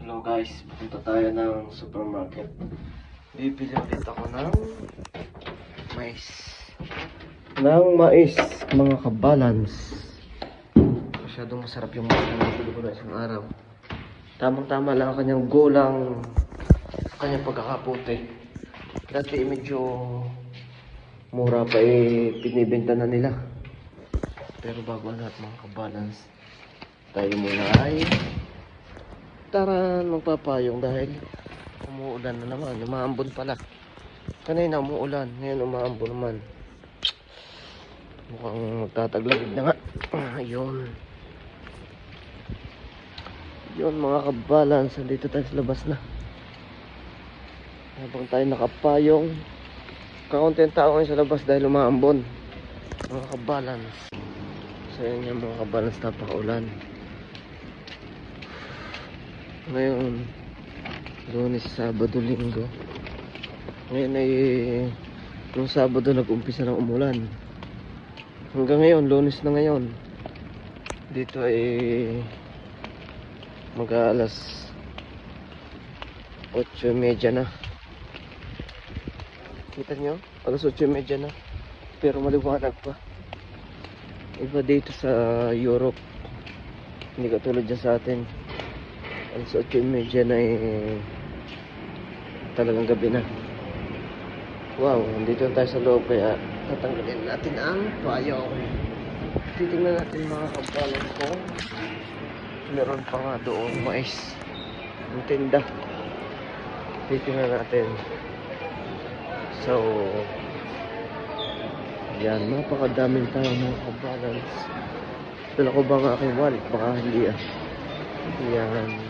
Hello guys, pupunta tayo ng supermarket. Bibili ulit ako ng mais. Mga kabalance. Masyadong masarap yung mais na nabili ko na isang araw. Tamang-tama lang ang kanyang golang, kanyang pagkakaputi. Dati medyo mura pa pinibenta na nila. Pero bago ang lahat mga kabalance, tayo muna ay magpapayong dahil umuulan na naman, umaambon pala. Kanina umuulan, ngayon umaambon naman. Mukhang magtataglagid na nga. Ayun. Yun mga kabalance, dito tayo sa labas na. Habang tayo nakapayong, kaunti ang tao ngayon sa labas dahil umaambon. Mga kabalance. So yun yung mga kabalance, napakaulan. Ngayon, Lunes, Sabado, Linggo. Ngayon ay nung Sabado nag-umpisa ng umulan. Hanggang ngayon, Lunes na ngayon. Dito ay mag-aalas 8:30 na. Kita nyo? Alas 8:30 na. Pero maliwanag pa. Iba dito sa Europe. Hindi katulad dyan sa atin. Alas 8:30 na talagang gabi na. Wow, nandito tayo sa loob kaya tatanggalin natin ang payong. Titingnan natin mga kabalance ko. Meron pa nga doon mais. Ang tinda. Titingnan natin. So, yan, napakadaming tao mga kabalance. Dala ko ba nga aking wallet? Baka hindi ah. Yan.